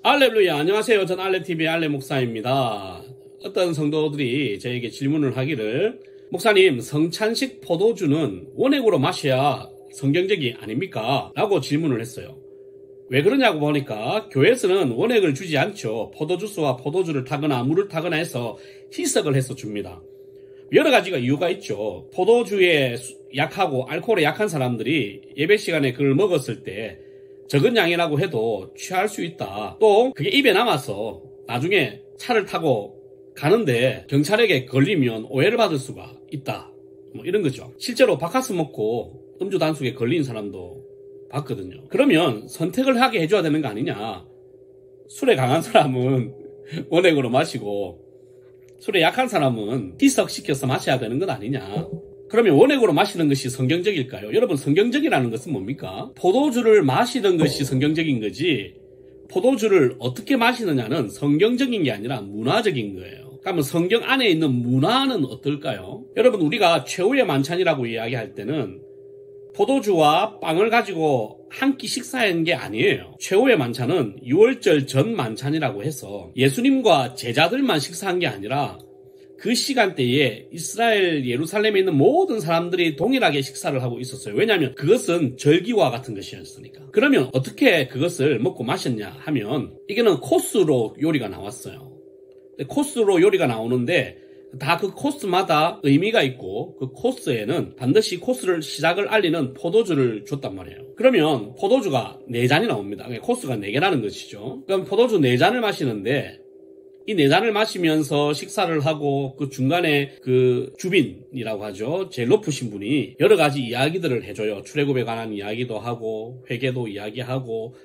할렐루야, 안녕하세요. 전 알레TV의 알레 목사입니다. 어떤 성도들이 저에게 질문을 하기를, 목사님, 성찬식 포도주는 원액으로 마셔야 성경적이 아닙니까? 라고 질문을 했어요. 왜 그러냐고 보니까 교회에서는 원액을 주지 않죠. 포도주스와 포도주를 타거나 물을 타거나 해서 희석을 해서 줍니다. 여러 가지가 이유가 있죠. 포도주에 약하고 알코올에 약한 사람들이 예배 시간에 그걸 먹었을 때 적은 양이라고 해도 취할 수 있다. 또 그게 입에 남아서 나중에 차를 타고 가는데 경찰에게 걸리면 오해를 받을 수가 있다. 뭐 이런 거죠. 실제로 바카스 먹고 음주 단속에 걸린 사람도 봤거든요. 그러면 선택을 하게 해줘야 되는 거 아니냐. 술에 강한 사람은 원액으로 마시고 술에 약한 사람은 희석시켜서 마셔야 되는 것 아니냐. 그러면 원액으로 마시는 것이 성경적일까요? 여러분, 성경적이라는 것은 뭡니까? 포도주를 마시는 것이 성경적인 거지, 포도주를 어떻게 마시느냐는 성경적인 게 아니라 문화적인 거예요. 그러면 성경 안에 있는 문화는 어떨까요? 여러분, 우리가 최후의 만찬이라고 이야기할 때는 포도주와 빵을 가지고 한 끼 식사한 게 아니에요. 최후의 만찬은 유월절 전 만찬이라고 해서 예수님과 제자들만 식사한 게 아니라 그 시간대에 이스라엘 예루살렘에 있는 모든 사람들이 동일하게 식사를 하고 있었어요. 왜냐하면 그것은 절기와 같은 것이었으니까. 그러면 어떻게 그것을 먹고 마셨냐 하면, 이게는 코스로 요리가 나왔어요. 코스로 요리가 나오는데 다 그 코스마다 의미가 있고, 그 코스에는 반드시 코스를 시작을 알리는 포도주를 줬단 말이에요. 그러면 포도주가 4잔이 나옵니다. 코스가 4개라는 것이죠. 그럼 포도주 4잔을 마시는데, 이 4잔을 마시면서 식사를 하고 그 중간에 그 주빈이라고 하죠. 제일 높으신 분이 여러 가지 이야기들을 해줘요. 출애굽에 관한 이야기도 하고 회개도 이야기하고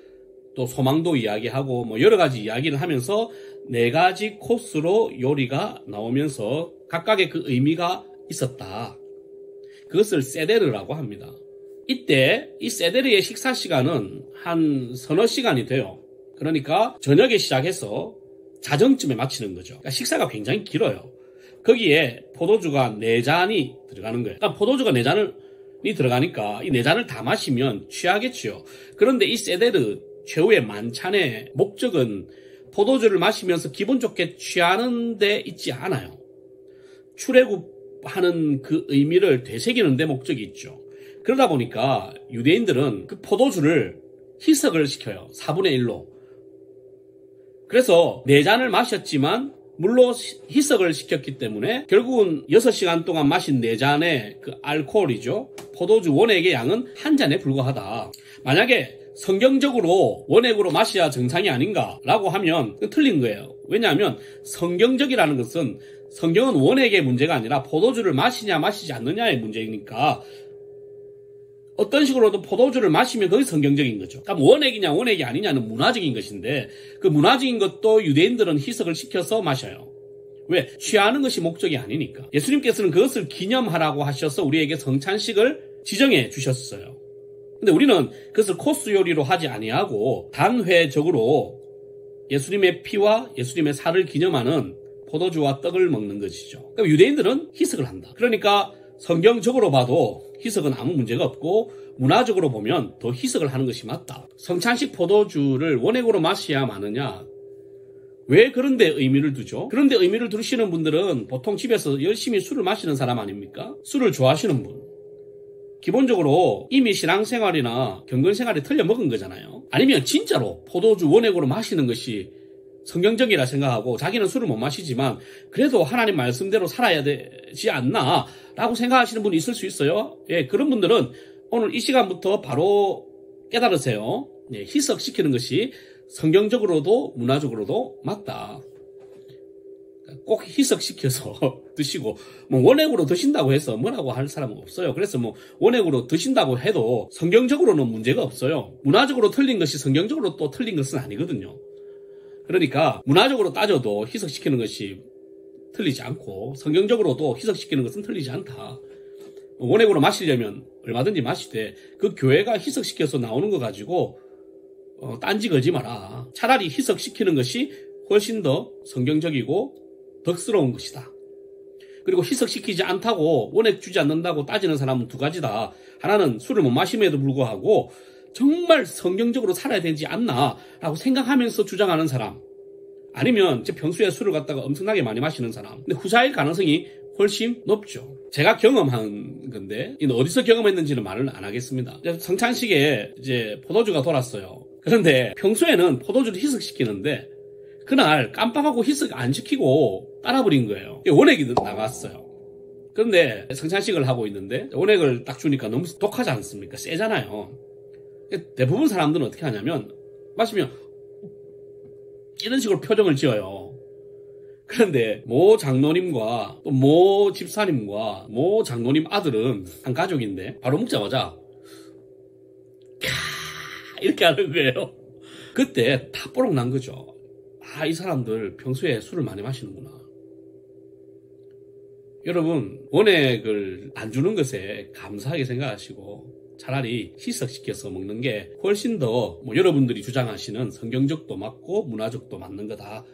또 소망도 이야기하고 뭐 여러 가지 이야기를 하면서 4가지 코스로 요리가 나오면서 각각의 그 의미가 있었다. 그것을 세데르라고 합니다. 이때 이 세데르의 식사 시간은 한 서너 시간이 돼요. 그러니까 저녁에 시작해서 자정쯤에 마치는 거죠. 그러니까 식사가 굉장히 길어요. 거기에 포도주가 4잔이 들어가는 거예요. 그러니까 포도주가 4잔이 들어가니까 이 4잔을 다 마시면 취하겠지요. 그런데 이 세데르 최후의 만찬의 목적은 포도주를 마시면서 기분 좋게 취하는 데 있지 않아요. 출애굽하는 그 의미를 되새기는 데 목적이 있죠. 그러다 보니까 유대인들은 그 포도주를 희석을 시켜요. 4분의 1로. 그래서 4잔을 마셨지만 물로 희석을 시켰기 때문에 결국은 6시간 동안 마신 4잔의 그 알코올이죠. 포도주 원액의 양은 1잔에 불과하다. 만약에 성경적으로 원액으로 마셔야 정상이 아닌가라고 하면 틀린 거예요. 왜냐하면 성경적이라는 것은, 성경은 원액의 문제가 아니라 포도주를 마시냐 마시지 않느냐의 문제이니까 어떤 식으로도 포도주를 마시면 그게 성경적인 거죠. 그러니까 원액이냐 원액이 아니냐는 문화적인 것인데, 그 문화적인 것도 유대인들은 희석을 시켜서 마셔요. 왜? 취하는 것이 목적이 아니니까. 예수님께서는 그것을 기념하라고 하셔서 우리에게 성찬식을 지정해 주셨어요. 근데 우리는 그것을 코스 요리로 하지 아니하고 단회적으로 예수님의 피와 예수님의 살을 기념하는 포도주와 떡을 먹는 것이죠. 그러니까 유대인들은 희석을 한다. 그러니까 성경적으로 봐도 희석은 아무 문제가 없고, 문화적으로 보면 더 희석을 하는 것이 맞다. 성찬식 포도주를 원액으로 마셔야 마느냐? 왜 그런데 의미를 두죠? 그런데 의미를 두시는 분들은 보통 집에서 열심히 술을 마시는 사람 아닙니까? 술을 좋아하시는 분. 기본적으로 이미 신앙생활이나 경건생활에 틀려 먹은 거잖아요. 아니면 진짜로 포도주 원액으로 마시는 것이 성경적이라 생각하고 자기는 술을 못 마시지만 그래도 하나님 말씀대로 살아야 되지 않나 라고 생각하시는 분이 있을 수 있어요. 예, 그런 분들은 오늘 이 시간부터 바로 깨달으세요. 예, 희석시키는 것이 성경적으로도 문화적으로도 맞다. 꼭 희석시켜서 드시고, 뭐 원액으로 드신다고 해서 뭐라고 할 사람은 없어요. 그래서 뭐 원액으로 드신다고 해도 성경적으로는 문제가 없어요. 문화적으로 틀린 것이 성경적으로 또 틀린 것은 아니거든요. 그러니까 문화적으로 따져도 희석시키는 것이 틀리지 않고 성경적으로도 희석시키는 것은 틀리지 않다. 원액으로 마시려면 얼마든지 마시되 그 교회가 희석시켜서 나오는 거 가지고 딴지 걸지 마라. 차라리 희석시키는 것이 훨씬 더 성경적이고 덕스러운 것이다. 그리고 희석시키지 않다고 원액 주지 않는다고 따지는 사람은 2가지다. 하나는 술을 못 마심에도 불구하고 정말 성경적으로 살아야 되지 않나 라고 생각하면서 주장하는 사람, 아니면 평소에 술을 갖다가 엄청나게 많이 마시는 사람, 근데 후자일 가능성이 훨씬 높죠. 제가 경험한 건데 어디서 경험했는지는 말을 안 하겠습니다. 성찬식에 이제 포도주가 돌았어요. 그런데 평소에는 포도주를 희석시키는데 그날 깜빡하고 희석 안 시키고 빨아버린 거예요. 원액이 나갔어요. 그런데 성찬식을 하고 있는데 원액을 딱 주니까 너무 독하지 않습니까? 세잖아요. 대부분 사람들은 어떻게 하냐면 마시면 이런 식으로 표정을 지어요. 그런데 모 장로님과 또 모 집사님과 모 장로님 아들은 한 가족인데 바로 먹자마자 이렇게 하는 거예요. 그때 다 뽀록 난 거죠. 아, 이 사람들 평소에 술을 많이 마시는구나. 여러분, 원액을 안 주는 것에 감사하게 생각하시고 차라리 희석시켜서 먹는 게 훨씬 더 여러분들이 주장하시는 성경적도 맞고 문화적도 맞는 거다.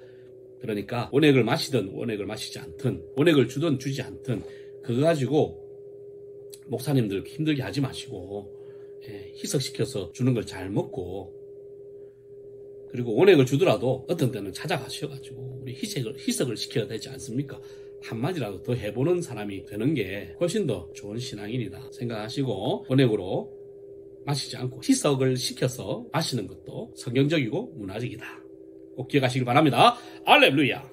그러니까 원액을 마시든 원액을 마시지 않든 원액을 주든 주지 않든 그거 가지고 목사님들 힘들게 하지 마시고 희석시켜서 주는 걸 잘 먹고, 그리고 원액을 주더라도 어떤 때는 찾아가셔가지고 우리 희석을 시켜야 되지 않습니까? 한마디라도 더 해보는 사람이 되는 게 훨씬 더 좋은 신앙인이다 생각하시고 원액으로 마시지 않고 희석을 시켜서 마시는 것도 성경적이고 문화적이다. 꼭 기억하시길 바랍니다. 할렐루야.